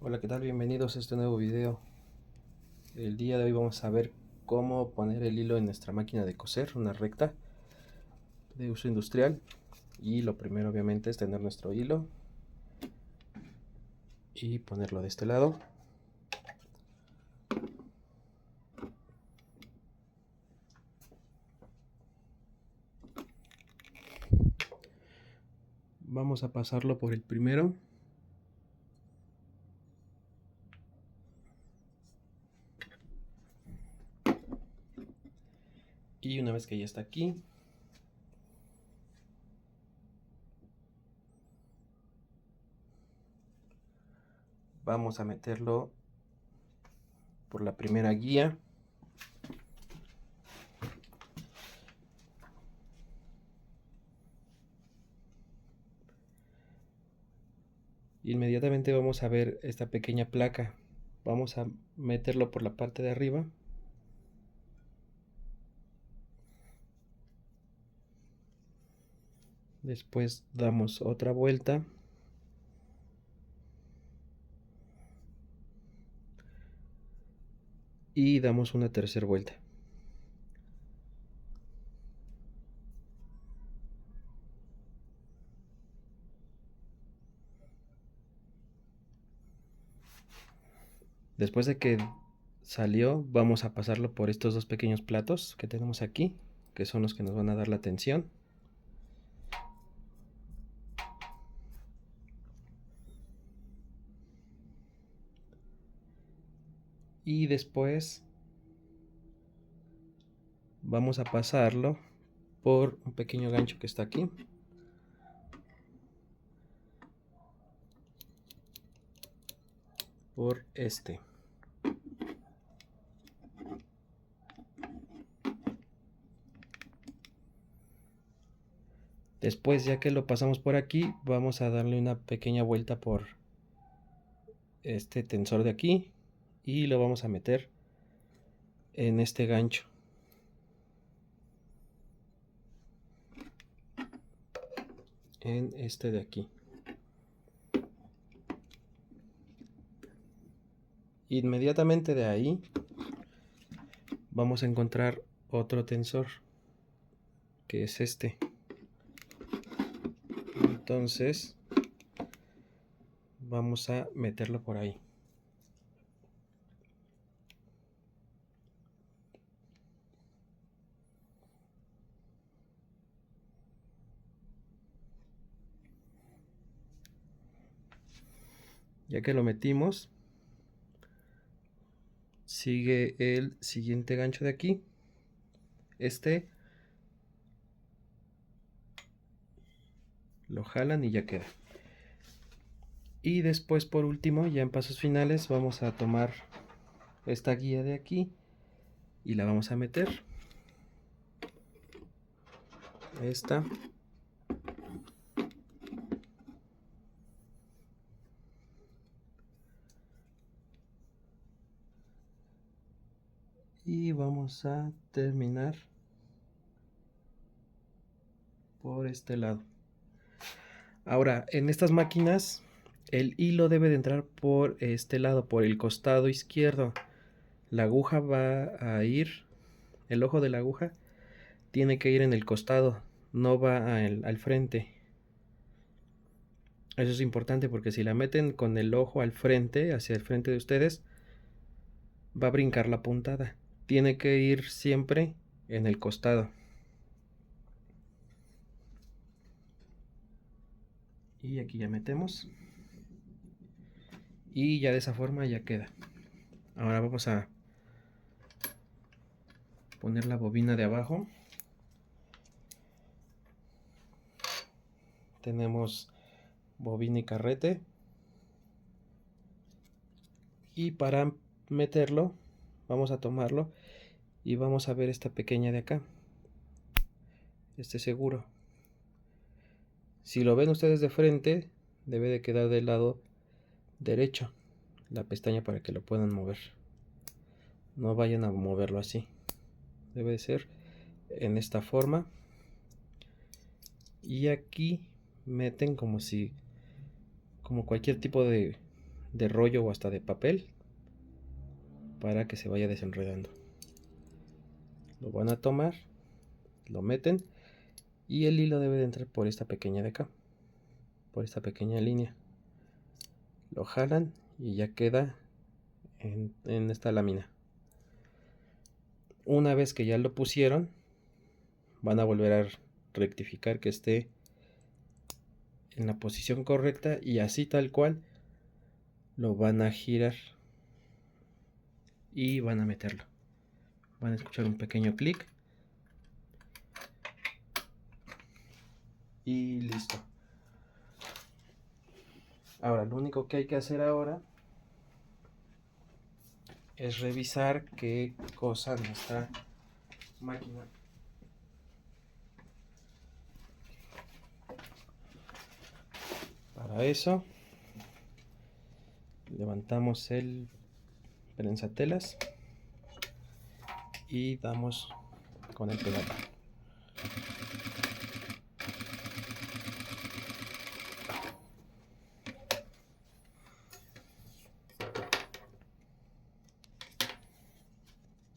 Hola, ¿qué tal? Bienvenidos a este nuevo video. El día de hoy vamos a ver cómo poner el hilo en nuestra máquina de coser, una recta de uso industrial. Y lo primero obviamente es tener nuestro hilo y ponerlo de este lado. Vamos a pasarlo por el primero. Y una vez que ya está aquí, vamos a meterlo por la primera guía. Inmediatamente vamos a ver esta pequeña placa. Vamos a meterlo por la parte de arriba. Después damos otra vuelta. Y damos una tercera vuelta. Después de que salió, vamos a pasarlo por estos dos pequeños platos que tenemos aquí, que son los que nos van a dar la tensión. Y después vamos a pasarlo por un pequeño gancho que está aquí. Por este. Después, ya que lo pasamos por aquí, vamos a darle una pequeña vuelta por este tensor de aquí y lo vamos a meter en este gancho. En este de aquí. Inmediatamente de ahí vamos a encontrar otro tensor, que es este. Entonces vamos a meterlo por ahí. Ya que lo metimos, sigue el siguiente gancho de aquí. Este lo jalan y ya queda. Y después, por último, ya en pasos finales, vamos a tomar esta guía de aquí y la vamos a meter. Esta. Y vamos a terminar por este lado. Ahora, en estas máquinas, el hilo debe de entrar por este lado, por el costado izquierdo. La aguja va a ir, el ojo de la aguja tiene que ir en el costado, no va al frente. Eso es importante porque si la meten con el ojo al frente, hacia el frente de ustedes, va a brincar la puntada. Tiene que ir siempre en el costado. Y aquí ya metemos. Y ya de esa forma ya queda. Ahora vamos a poner la bobina de abajo. Tenemos bobina y carrete. Y para meterlo, vamos a tomarlo y vamos a ver esta pequeña de acá. Este seguro. Si lo ven ustedes de frente, debe de quedar del lado derecho la pestaña para que lo puedan mover. No vayan a moverlo así. Debe de ser en esta forma. Y aquí meten como cualquier tipo de de rollo o hasta de papel para que se vaya desenredando. Lo van a tomar, lo meten y el hilo debe de entrar por esta pequeña de acá, por esta pequeña línea. Lo jalan y ya queda en esta lámina. Una vez que ya lo pusieron, van a volver a rectificar que esté en la posición correcta y así tal cual lo van a girar y van a meterlo. Van a escuchar un pequeño clic y listo. Ahora lo único que hay que hacer ahora es revisar qué cosa nuestra máquina. Para eso levantamos el prensatelas y damos con el pedal.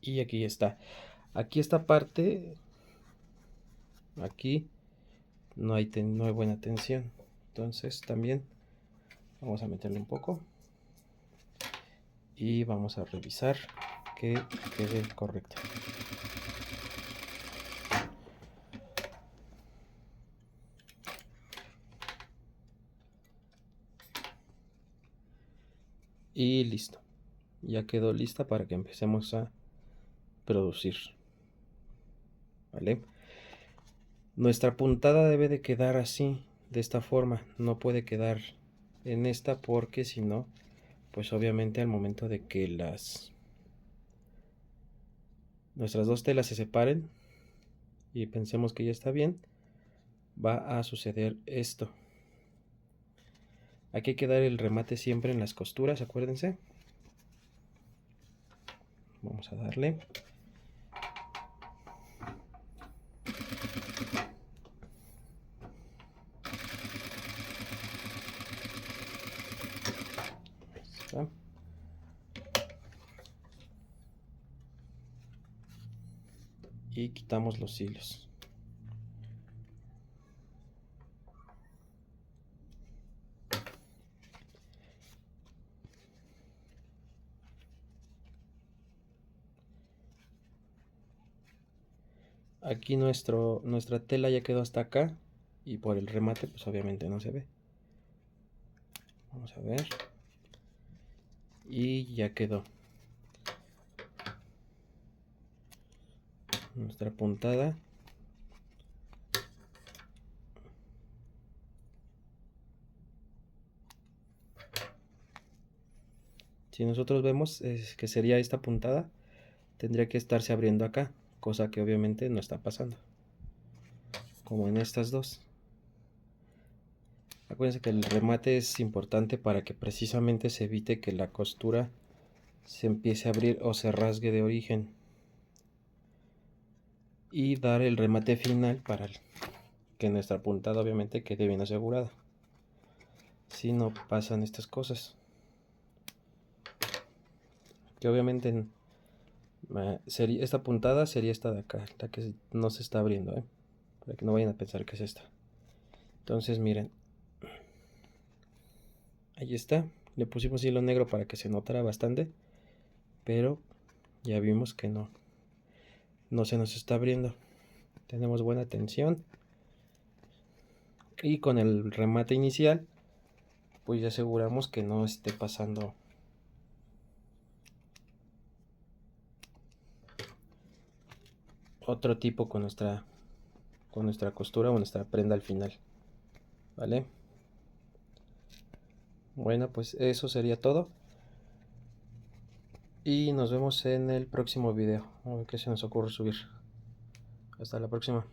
Y aquí está. Aquí esta parte, aquí no hay buena tensión. Entonces también vamos a meterle un poco y vamos a revisar que quede correcto. Y listo. Ya quedó lista para que empecemos a producir. ¿Vale? Nuestra puntada debe de quedar así, de esta forma. No puede quedar en esta porque si no, pues obviamente al momento de que nuestras dos telas se separen y pensemos que ya está bien, va a suceder esto. Hay que dar el remate siempre en las costuras, acuérdense. Vamos a darle. Ahí está. Y quitamos los hilos. Aquí nuestra tela ya quedó hasta acá y por el remate pues obviamente no se ve. Vamos a ver. Y ya quedó. Nuestra puntada. Si nosotros vemos que sería esta puntada, tendría que estarse abriendo acá, cosa que obviamente no está pasando. Como en estas dos. Acuérdense que el remate es importante para que precisamente se evite que la costura se empiece a abrir o se rasgue de origen. Y dar el remate final para que nuestra puntada obviamente quede bien asegurada. Si no pasan estas cosas. Que obviamente esta puntada sería esta de acá, la que no se está abriendo, para que no vayan a pensar que es esta. Entonces miren, ahí está, le pusimos hilo negro para que se notara bastante, pero ya vimos que no se nos está abriendo. Tenemos buena tensión y con el remate inicial pues ya aseguramos que no esté pasando otro tipo con nuestra costura o nuestra prenda al final. ¿Vale? Bueno, pues eso sería todo. Y nos vemos en el próximo video. A ver qué se nos ocurre subir. Hasta la próxima.